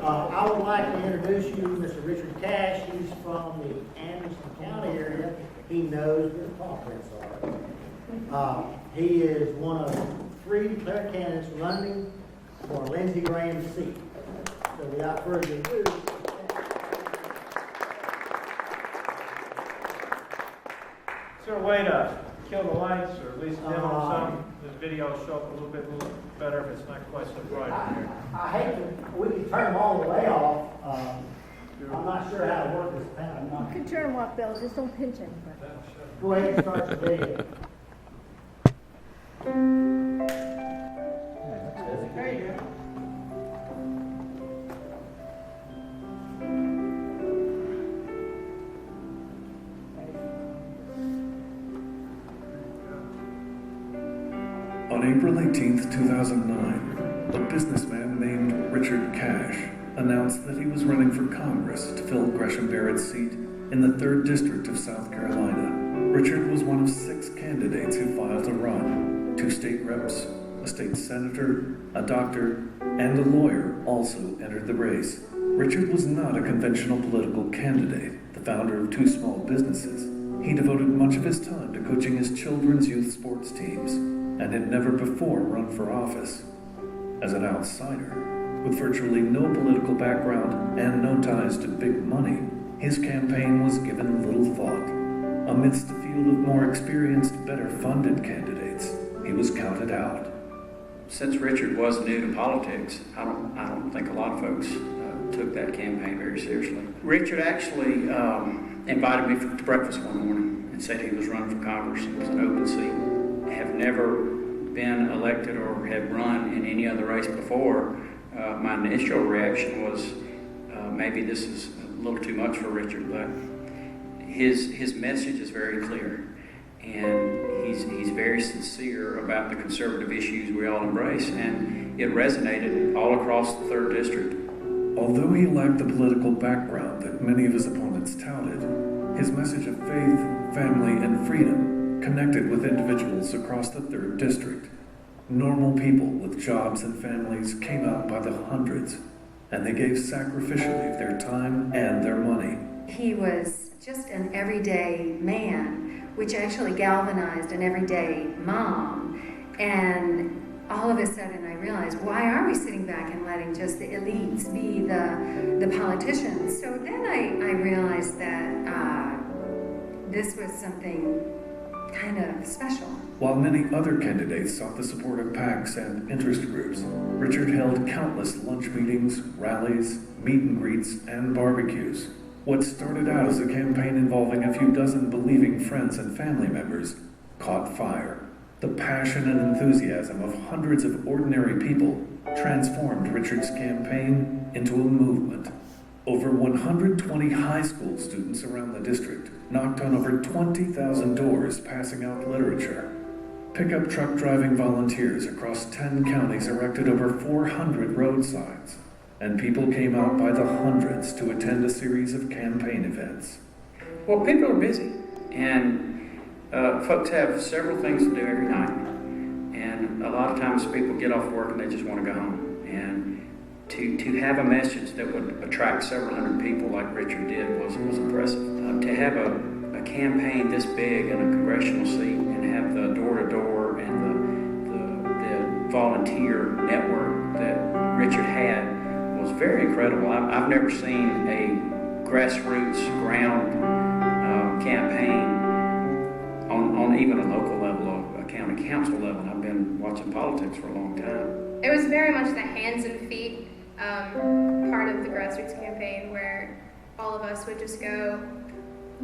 I would like to introduce you to Mr. Richard Cash. He's from the Anderson County area. He knows where the paw prints are. He is one of 3 declared candidates running for Lindsey Graham's seat. So without further ado, Is there a way to kill the lights or at least dim them some? The video will show up a little bit better if it's not quite so bright in here. I hate to, we can turn them all the way off. I'm not sure how to work this pen. You can turn them off, Bill, just don't pinch anybody. Go ahead and start the video. There you go. On April 18th, 2009, a businessman named Richard Cash announced that he was running for Congress to fill Gresham Barrett's seat in the 3rd District of South Carolina. Richard was one of 6 candidates who filed to run. 2 state reps, a state senator, a doctor, and a lawyer also entered the race. Richard was not a conventional political candidate, the founder of 2 small businesses. He devoted much of his time to coaching his children's youth sports teams, and had never before run for office. As an outsider, with virtually no political background and no ties to big money, his campaign was given little thought. Amidst a field of more experienced, better-funded candidates, he was counted out. Since Richard was new to politics, I don't think a lot of folks took that campaign very seriously. Richard actually invited me to breakfast one morning and said he was running for Congress. It was an open seat. Have never been elected or have run in any other race before. My initial reaction was maybe this is a little too much for Richard, but his message is very clear, and he's very sincere about the conservative issues we all embrace, and it resonated all across the 3rd District. Although he lacked the political background that many of his opponents touted, his message of faith, family, and freedom connected with individuals across the 3rd District. Normal people with jobs and families came out by the hundreds, and they gave sacrificially of their time and their money. He was just an everyday man, which actually galvanized an everyday mom. And all of a sudden I realized, why are we sitting back and letting just the elites be the politicians? So then I realized that this was something kind of special. While many other candidates sought the support of PACs and interest groups, Richard held countless lunch meetings, rallies, meet and greets, and barbecues. What started out as a campaign involving a few dozen believing friends and family members caught fire. The passion and enthusiasm of hundreds of ordinary people transformed Richard's campaign into a movement. Over 120 high school students around the district knocked on over 20,000 doors passing out literature. Pickup truck driving volunteers across 10 counties erected over 400 road signs, and people came out by the hundreds to attend a series of campaign events. Well, people are busy, and folks have several things to do every night, and a lot of times people get off work and they just want to go home. And to have a message that would attract several hundred people like Richard did was impressive. To have a campaign this big in a congressional seat and have the door-to-door and the volunteer network that Richard had was very incredible. I've never seen a grassroots ground campaign on even a local level or a county council level. I've been watching politics for a long time. It was very much the hands and feet part of the grassroots campaign, where all of us would just go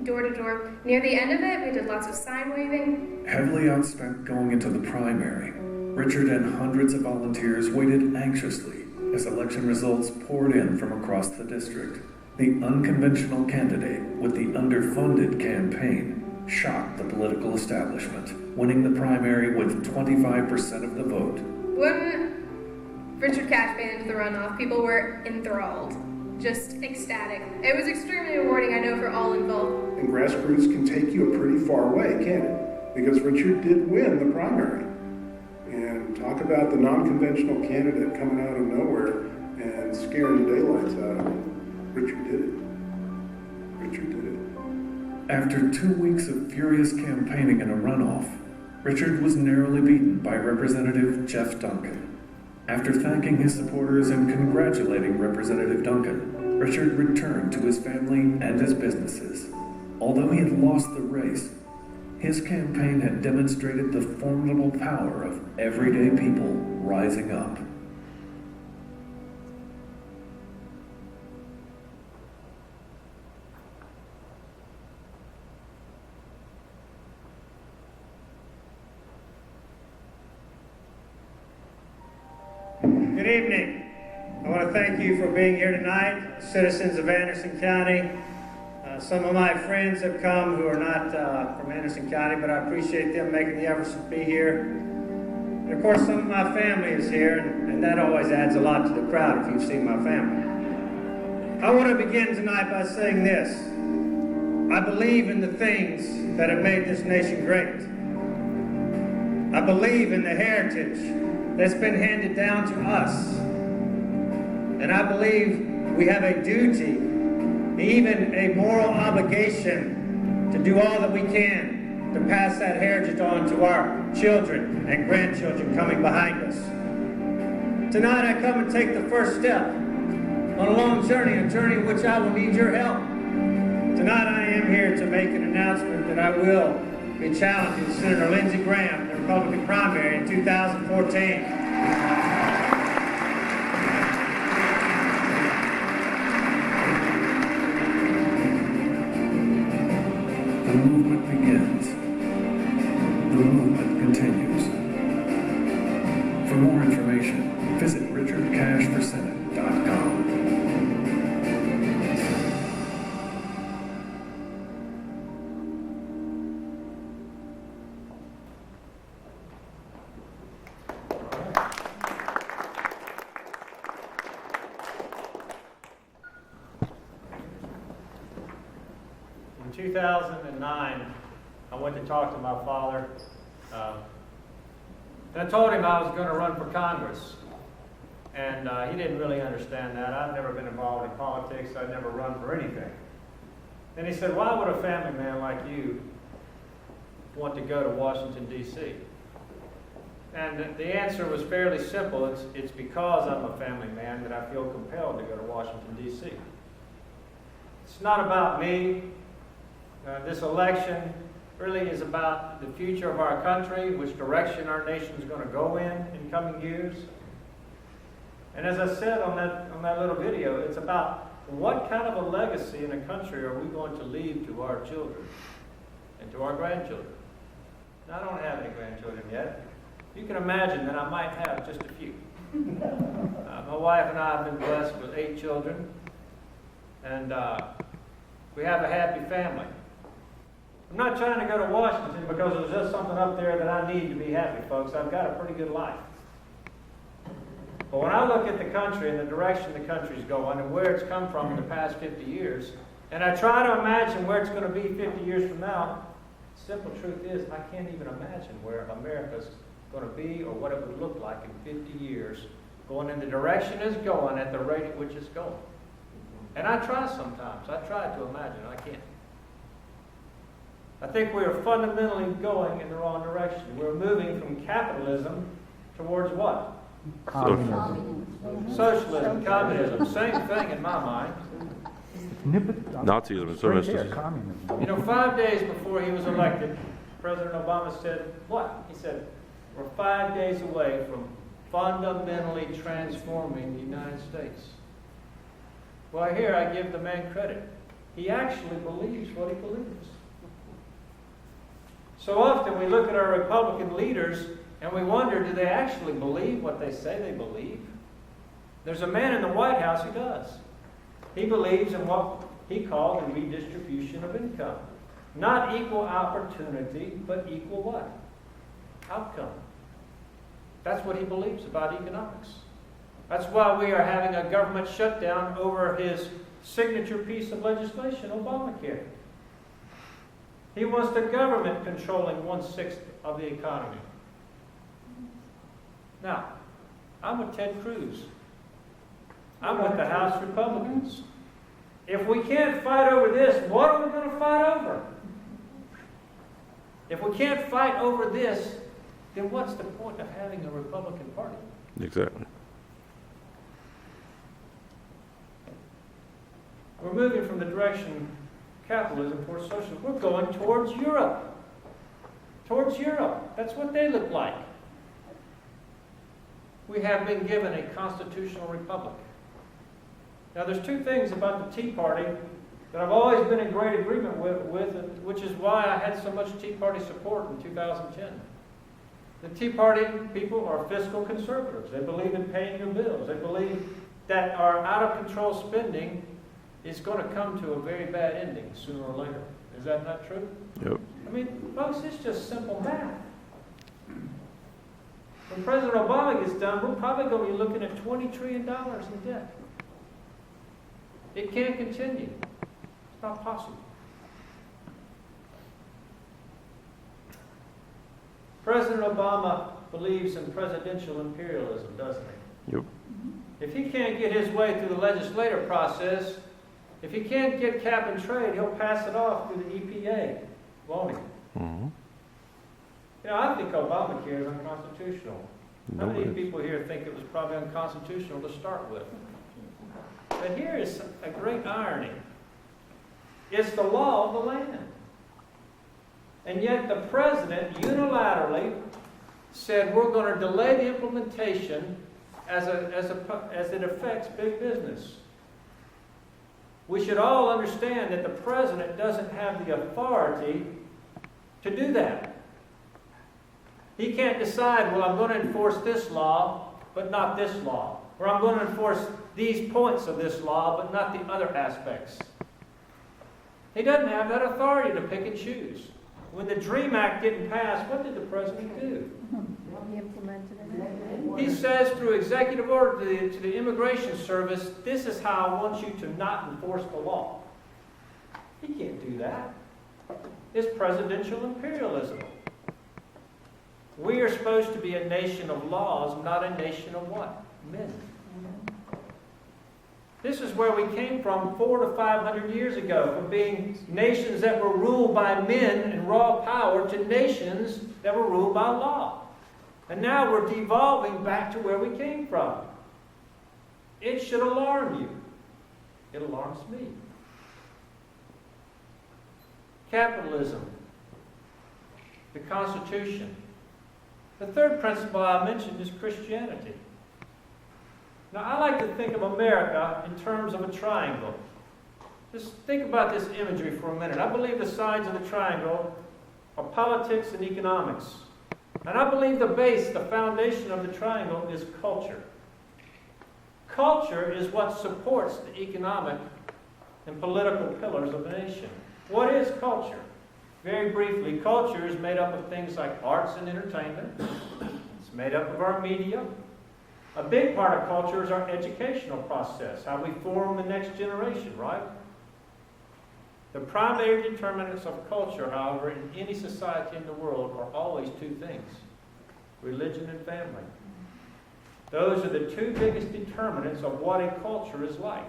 door to door. Near the end of it, we did lots of sign waving. Heavily outspent going into the primary, Richard and hundreds of volunteers waited anxiously as election results poured in from across the district. The unconventional candidate with the underfunded campaign shocked the political establishment, winning the primary with 25% of the vote. When Richard Cash made it into the runoff, people were enthralled, just ecstatic. It was extremely rewarding, I know, for all involved. And grassroots can take you a pretty far way, can't it? Because Richard did win the primary. And talk about the non-conventional candidate coming out of nowhere and scaring the daylights out of me. Richard did it. Richard did it. After 2 weeks of furious campaigning in a runoff, Richard was narrowly beaten by Representative Jeff Duncan. After thanking his supporters and congratulating Representative Duncan, Richard returned to his family and his businesses. Although he had lost the race, his campaign had demonstrated the formidable power of everyday people rising up. Good evening. I want to thank you for being here tonight, citizens of Anderson County. Some of my friends have come who are not from Anderson County, but I appreciate them making the efforts to be here. And of course, some of my family is here, and that always adds a lot to the crowd if you've seen my family. I want to begin tonight by saying this. I believe in the things that have made this nation great. I believe in the heritage that's been handed down to us. And I believe we have a duty, even a moral obligation, to do all that we can to pass that heritage on to our children and grandchildren coming behind us. Tonight I come and take the first step on a long journey, a journey in which I will need your help. Tonight I am here to make an announcement that I will be challenging Senator Lindsey Graham in the Republican primary in 2014. The movement begins. The movement continues. For more information, visit richardcashforsenate.com. In 2009, I went to talk to my father. And I told him I was going to run for Congress. And he didn't really understand that. I've never been involved in politics. I'd never run for anything. And he said, why would a family man like you want to go to Washington, D.C.? And the answer was fairly simple. It's because I'm a family man that I feel compelled to go to Washington, D.C. It's not about me. This election really is about the future of our country, which direction our nation is going to go in coming years. And as I said on that little video, it's about what kind of a legacy in a country are we going to leave to our children and to our grandchildren. Now, I don't have any grandchildren yet. You can imagine that I might have just a few. My wife and I have been blessed with 8 children, and we have a happy family. I'm not trying to go to Washington because there's just something up there that I need to be happy, folks. I've got a pretty good life. But when I look at the country and the direction the country's going and where it's come from in the past 50 years, and I try to imagine where it's going to be 50 years from now, the simple truth is I can't even imagine where America's going to be or what it would look like in 50 years, going in the direction it's going at the rate at which it's going. And I try sometimes. I try to imagine. I can't. I think we are fundamentally going in the wrong direction. We're moving from capitalism towards what? Communism. Socialism, communism, same thing in my mind. Nazism, so it's just communism. You know, 5 days before he was elected, President Obama said, what? He said, we're 5 days away from fundamentally transforming the United States. Well, here I give the man credit. He actually believes what he believes. So often we look at our Republican leaders and we wonder, do they actually believe what they say they believe? There's a man in the White House who does. He believes in what he called the redistribution of income. Not equal opportunity, but equal what? Outcome. That's what he believes about economics. That's why we are having a government shutdown over his signature piece of legislation, Obamacare. He wants the government controlling 1/6 of the economy. Now, I'm with Ted Cruz. I'm with the House Republicans. If we can't fight over this, what are we going to fight over? If we can't fight over this, then what's the point of having a Republican Party? Exactly. We're moving from the direction of capitalism towards socialism. We're going towards Europe. Towards Europe. That's what they look like. We have been given a constitutional republic. Now, there's two things about the Tea Party that I've always been in great agreement with, which is why I had so much Tea Party support in 2010. The Tea Party people are fiscal conservatives. They believe in paying your bills. They believe that our out-of-control spending is going to come to a very bad ending sooner or later. Is that not true? Yep. I mean, folks, it's just simple math. When President Obama gets done, we're probably going to be looking at $20 trillion in debt. It can't continue. It's not possible. President Obama believes in presidential imperialism, doesn't he? Yep. If he can't get his way through the legislative process, if he can't get cap and trade, he'll pass it off through the EPA, won't he? Mm-hmm. You know, I think Obamacare is unconstitutional. How No many way. people here think it was probably unconstitutional to start with? But here is a great irony. It's the law of the land. And yet the president unilaterally said we're going to delay the implementation as it affects big business. We should all understand that the president doesn't have the authority to do that. He can't decide, well, I'm going to enforce this law, but not this law. Or I'm going to enforce these points of this law, but not the other aspects. He doesn't have that authority to pick and choose. When the DREAM Act didn't pass, what did the president do? He implemented it. He says through executive order to the Immigration Service, this is how I want you to not enforce the law. He can't do that. It's presidential imperialism. We are supposed to be a nation of laws, not a nation of what? Men. This is where we came from 400 to 500 years ago, from being nations that were ruled by men and raw power to nations that were ruled by law. And now we're devolving back to where we came from. It should alarm you. It alarms me. Capitalism. The Constitution. The third principle I mentioned is Christianity. Now, I like to think of America in terms of a triangle. Just think about this imagery for a minute. I believe the sides of the triangle are politics and economics. And I believe the base, the foundation of the triangle is culture. Culture is what supports the economic and political pillars of the nation. What is culture? Very briefly, culture is made up of things like arts and entertainment. It's made up of our media. A big part of culture is our educational process, how we form the next generation, right? The primary determinants of culture, however, in any society in the world are always two things: religion and family. Those are the two biggest determinants of what a culture is like.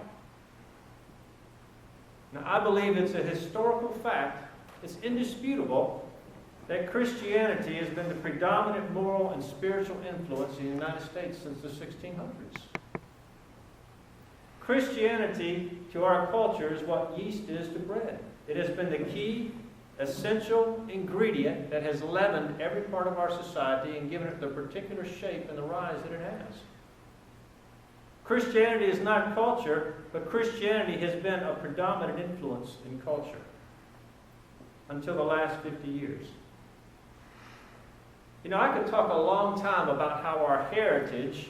Now, I believe it's a historical fact, it's indisputable, that Christianity has been the predominant moral and spiritual influence in the United States since the 1600s. Christianity to our culture is what yeast is to bread. It has been the key, essential ingredient that has leavened every part of our society and given it the particular shape and the rise that it has. Christianity is not culture, but Christianity has been a predominant influence in culture until the last 50 years. You know, I could talk a long time about how our heritage,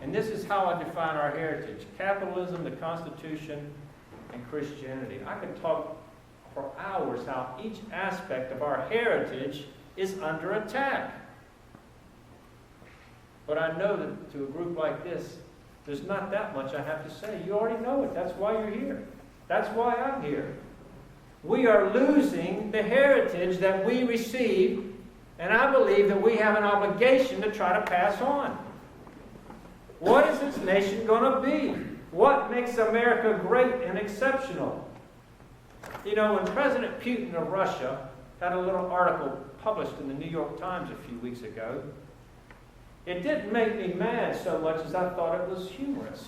and this is how I define our heritage: capitalism, the Constitution, and Christianity. I could talk for hours how each aspect of our heritage is under attack. But I know that to a group like this, there's not that much I have to say. You already know it. That's why you're here. That's why I'm here. We are losing the heritage that we received, and I believe that we have an obligation to try to pass on. What is this nation going to be? What makes America great and exceptional? You know, when President Putin of Russia had a little article published in the New York Times a few weeks ago, it didn't make me mad so much as I thought it was humorous.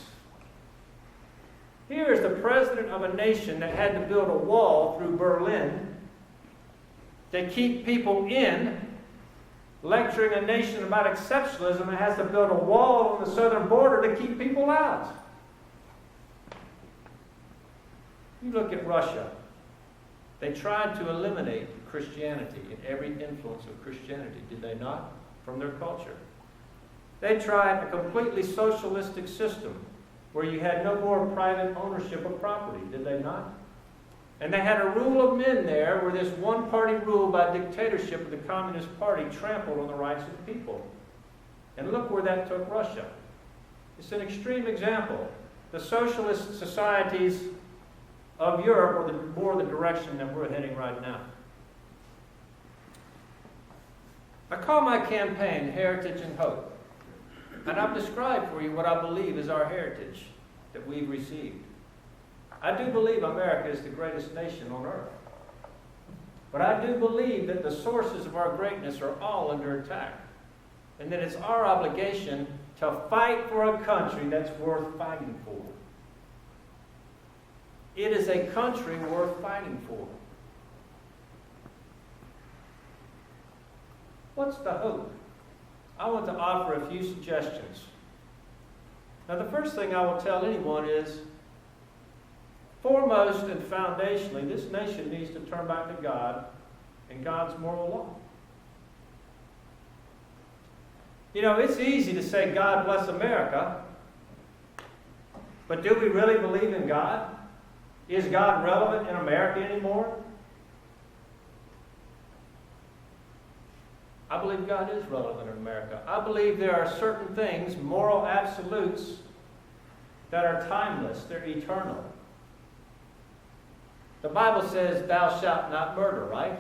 Here is the president of a nation that had to build a wall through Berlin to keep people in, lecturing a nation about exceptionalism and has to build a wall on the southern border to keep people out. You look at Russia. They tried to eliminate Christianity and every influence of Christianity, did they not, from their culture? They tried a completely socialistic system where you had no more private ownership of property, did they not? And they had a rule of men there where this one-party rule by dictatorship of the Communist Party trampled on the rights of the people. And look where that took Russia. It's an extreme example. The socialist societies of Europe are more the direction that we're heading right now. I call my campaign Heritage and Hope. And I've described for you what I believe is our heritage that we've received. I do believe America is the greatest nation on earth. But I do believe that the sources of our greatness are all under attack. And that it's our obligation to fight for a country that's worth fighting for. It is a country worth fighting for. What's the hope? I want to offer a few suggestions. Now, the first thing I will tell anyone is, foremost and foundationally, this nation needs to turn back to God and God's moral law. You know, it's easy to say, God bless America, but do we really believe in God? Is God relevant in America anymore? I believe God is relevant in America. I believe there are certain things, moral absolutes, that are timeless. They're eternal. The Bible says, thou shalt not murder, right?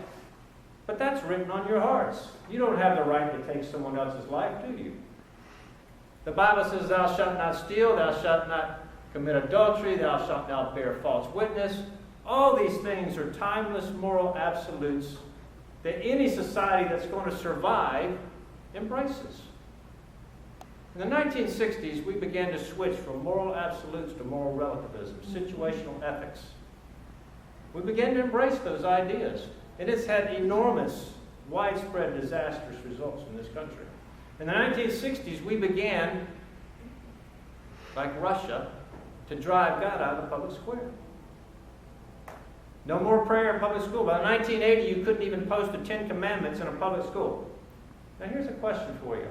But that's written on your hearts. You don't have the right to take someone else's life, do you? The Bible says, thou shalt not steal, thou shalt not commit adultery, thou shalt not bear false witness. All these things are timeless moral absolutes that any society that's going to survive embraces. In the 1960s, we began to switch from moral absolutes to moral relativism, situational ethics. We began to embrace those ideas, and it's had enormous, widespread, disastrous results in this country. In the 1960s, we began, like Russia, to drive God out of the public square. No more prayer in public school. By 1980, you couldn't even post the 10 Commandments in a public school. Now here's a question for you.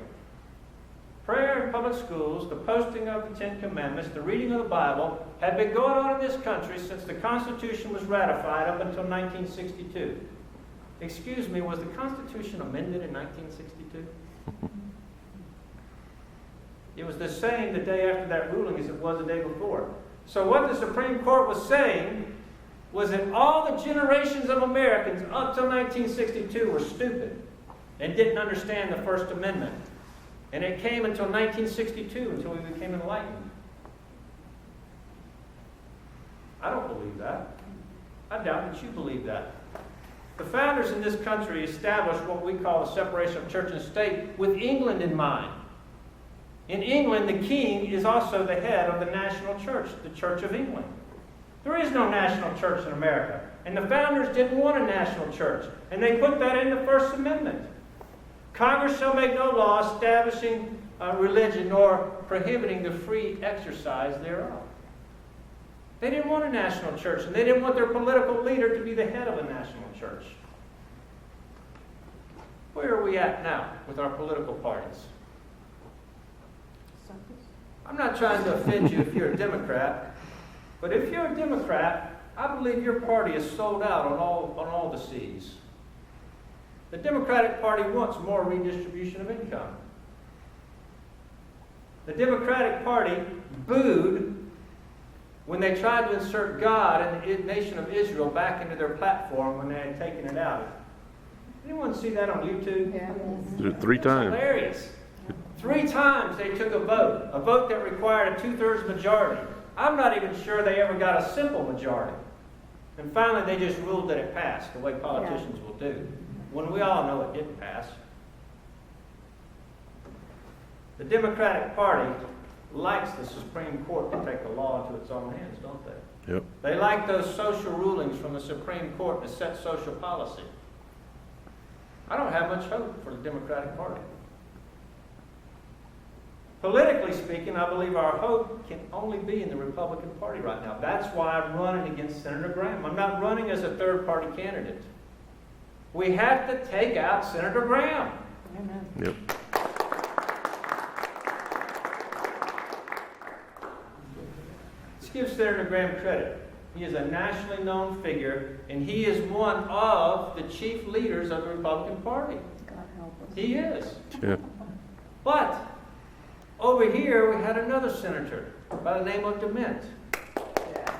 Prayer in public schools, the posting of the 10 Commandments, the reading of the Bible, had been going on in this country since the Constitution was ratified up until 1962. Excuse me, was the Constitution amended in 1962? It was the same the day after that ruling as it was the day before. So what the Supreme Court was saying was that all the generations of Americans up till 1962 were stupid and didn't understand the First Amendment. And it came until 1962 until we became enlightened. I don't believe that. I doubt that you believe that. The founders in this country established what we call the separation of church and state with England in mind. In England, the king is also the head of the national church, the Church of England. There is no national church in America. And the founders didn't want a national church. And they put that in the First Amendment. Congress shall make no law establishing religion nor prohibiting the free exercise thereof. They didn't want a national church, and they didn't want their political leader to be the head of a national church. Where are we at now with our political parties? I'm not trying to offend you if you're a Democrat, but if you're a Democrat, I believe your party is sold out on all the C's. The Democratic Party wants more redistribution of income. The Democratic Party booed when they tried to insert God and the nation of Israel back into their platform when they had taken it out. Anyone see that on YouTube? Yeah. 3 times. Hilarious. 3 times they took a vote that required a 2/3 majority. I'm not even sure they ever got a simple majority. And finally, they just ruled that it passed, the way politicians will do, when we all know it didn't pass. The Democratic Party likes the Supreme Court to take the law into its own hands, don't they? Yep. They like those social rulings from the Supreme Court to set social policy. I don't have much hope for the Democratic Party. Politically speaking, I believe our hope can only be in the Republican Party right now. That's why I'm running against Senator Graham. I'm not running as a third-party candidate. We have to take out Senator Graham. Amen. Yep. Let's give Senator Graham credit. He is a nationally known figure, and he is one of the chief leaders of the Republican Party. God help us. He is. Yeah. But over here, we had another senator by the name of DeMint. Yeah.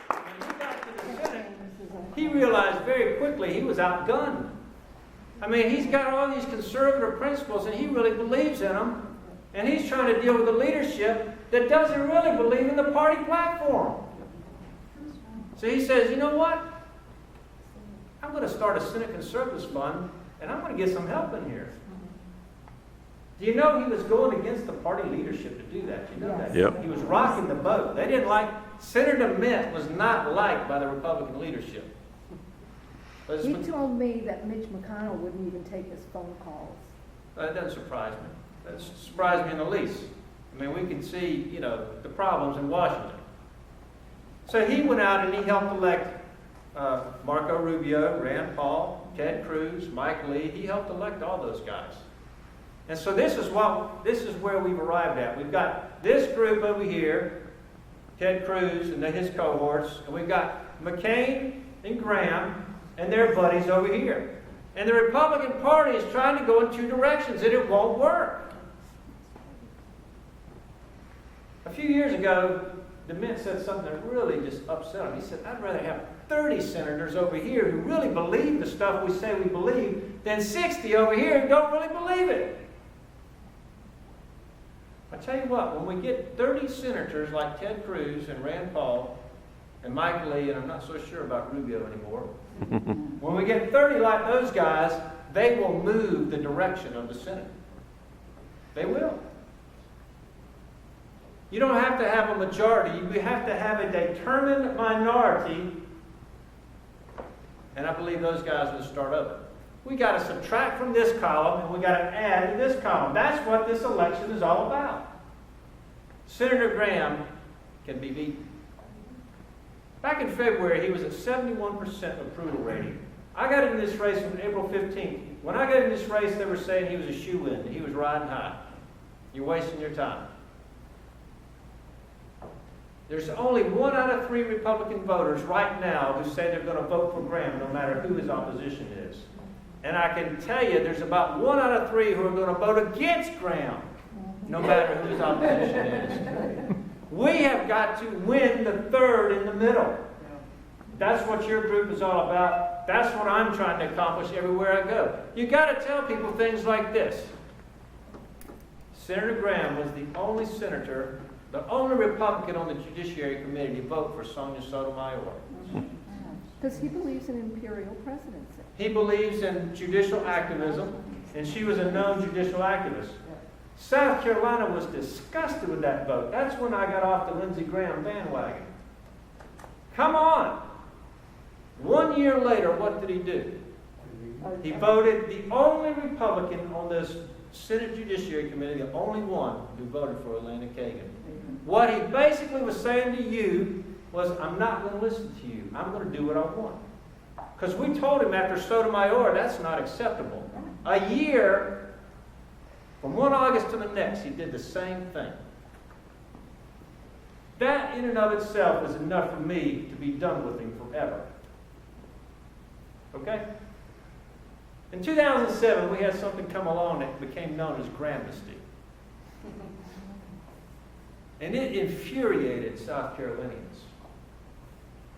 When he got to the Senate, he realized very quickly he was outgunned. I mean, he's got all these conservative principles, and he really believes in them. And he's trying to deal with the leadership that doesn't really believe in the party platform. So he says, you know what? I'm going to start a Senate Conservatives Fund, and I'm going to get some help in here. Do you know he was going against the party leadership to do that? You know that? Yep. He was rocking the boat. They didn't like, Senator DeMint was not liked by the Republican leadership. But He told me that Mitch McConnell wouldn't even take his phone calls. that doesn't surprise me. That doesn't surprise me in the least. I mean, we can see, the problems in Washington. So he went out and he helped elect Marco Rubio, Rand Paul, Ted Cruz, Mike Lee. He helped elect all those guys. And so this is where we've arrived at. We've got this group over here, Ted Cruz and his cohorts, and we've got McCain and Graham and their buddies over here. And the Republican Party is trying to go in two directions, and it won't work. A few years ago, DeMint said something that really just upset him. He said, I'd rather have 30 senators over here who really believe the stuff we say we believe than 60 over here who don't really believe it. I tell you what, when we get 30 senators like Ted Cruz and Rand Paul and Mike Lee, and I'm not so sure about Rubio anymore, when we get 30 like those guys, they will move the direction of the Senate. They will. You don't have to have a majority. You have to have a determined minority. And I believe those guys will start over. We got to subtract from this column, and we got to add to this column. That's what this election is all about. Senator Graham can be beaten. Back in February, he was at 71% approval rating. I got in this race on April 15th. When I got in this race, they were saying he was a shoo-in. He was riding high. You're wasting your time. There's only 1 out of 3 Republican voters right now who say they're going to vote for Graham no matter who his opposition is. And I can tell you there's about 1 out of 3 who are going to vote against Graham no matter who his opposition is. We have got to win the third in the middle. That's what your group is all about. That's what I'm trying to accomplish everywhere I go. You got to tell people things like this. Senator Graham was the only senator, the only Republican on the Judiciary Committee to vote for Sonia Sotomayor. Because he believes in imperial presidency. He believes in judicial activism, and she was a known judicial activist. South Carolina was disgusted with that vote. That's when I got off the Lindsey Graham bandwagon. Come on! 1 year later, what did he do? He voted the only Republican on this Senate Judiciary Committee, the only one who voted for Elena Kagan. What he basically was saying to you was, I'm not going to listen to you. I'm going to do what I want. Because we told him after Sotomayor, that's not acceptable. A year, from 1 August to the next, he did the same thing. That in and of itself is enough for me to be done with him forever. Okay? In 2007, we had something come along that became known as Grahamnesty. And it infuriated South Carolinians.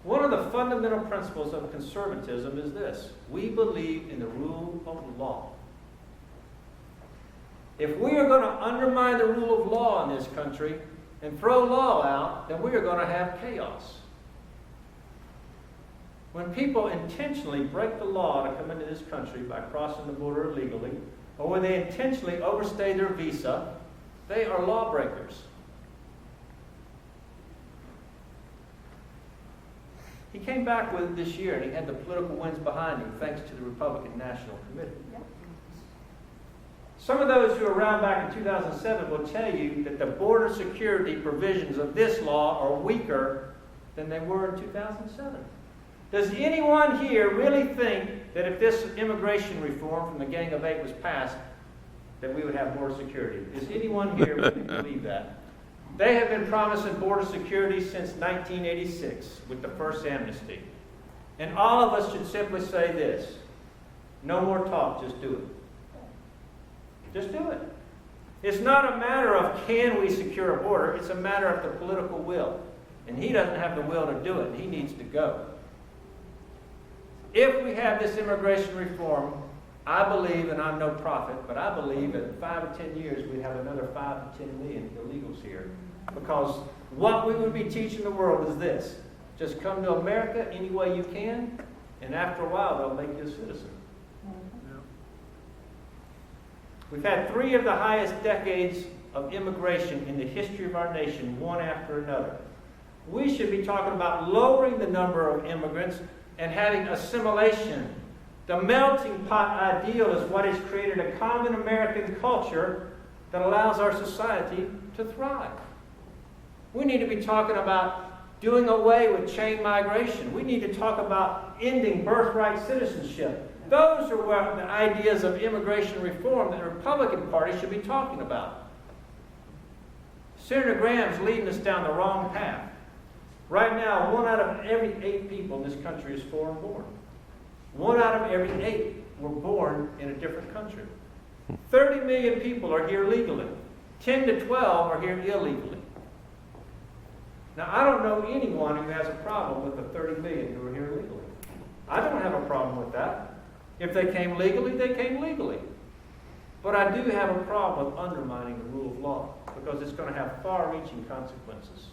One of the fundamental principles of conservatism is this: we believe in the rule of law. If we are going to undermine the rule of law in this country, and throw law out, then we are going to have chaos. When people intentionally break the law to come into this country by crossing the border illegally, or when they intentionally overstay their visa, they are lawbreakers. He came back with it this year, and he had the political winds behind him, thanks to the Republican National Committee. Some of those who were around back in 2007 will tell you that the border security provisions of this law are weaker than they were in 2007. Does anyone here really think that if this immigration reform from the Gang of Eight was passed, that we would have more security? Does anyone here really believe that? They have been promising border security since 1986 with the first amnesty. And all of us should simply say this: no more talk, just do it. Just do it. It's not a matter of can we secure a border, it's a matter of the political will. And he doesn't have the will to do it, and he needs to go. If we have this immigration reform, I believe, and I'm no prophet, but I believe that in 5 or 10 years we'd have another 5 to 10 million illegals here. Because what we would be teaching the world is this: just come to America any way you can, and after a while they'll make you a citizen. We've had 3 of the highest decades of immigration in the history of our nation, one after another. We should be talking about lowering the number of immigrants and having assimilation. The melting pot ideal is what has created a common American culture that allows our society to thrive. We need to be talking about doing away with chain migration. We need to talk about ending birthright citizenship. Those are what the ideas of immigration reform that the Republican Party should be talking about. Senator Graham's leading us down the wrong path. Right now, 1 out of every 8 people in this country is foreign born. 1 out of every 8 were born in a different country. 30 million people are here legally. 10 to 12 are here illegally. Now, I don't know anyone who has a problem with the 30 million who are here legally. I don't have a problem with that. If they came legally, they came legally. But I do have a problem with undermining the rule of law, because it's going to have far-reaching consequences.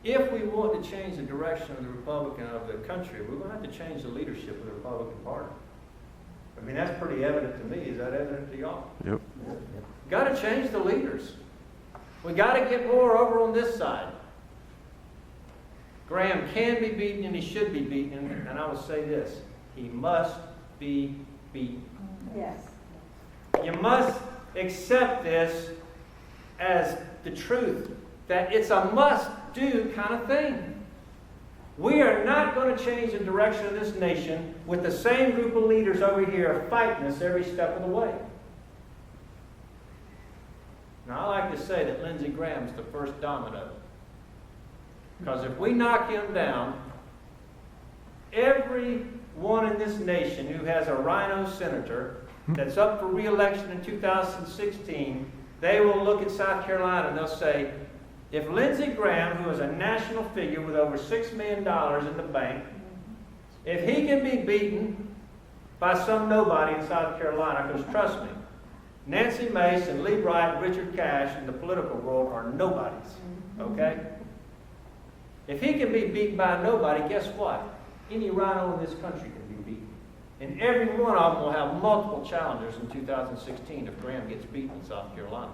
If we want to change the direction of the country, we're going to have to change the leadership of the Republican Party. I mean, that's pretty evident to me. Is that evident to y'all? Yep. Got to change the leaders. We got to get more over on this side. Graham can be beaten, and he should be beaten. And I will say this: he must be beaten. Yes. You must accept this as the truth, that it's a must-do kind of thing. We are not going to change the direction of this nation with the same group of leaders over here fighting us every step of the way. Now, I like to say that Lindsey Graham's the first domino. Because if we knock him down, everyone in this nation who has a rhino senator that's up for re-election in 2016, they will look at South Carolina and they'll say, if Lindsey Graham, who is a national figure with over $6 million in the bank, if he can be beaten by some nobody in South Carolina, because trust me, Nancy Mace and Lee Bright and Richard Cash in the political world are nobodies, okay? If he can be beaten by nobody, guess what? Any rhino in this country can be beaten. And every one of them will have multiple challengers in 2016 if Graham gets beaten in South Carolina.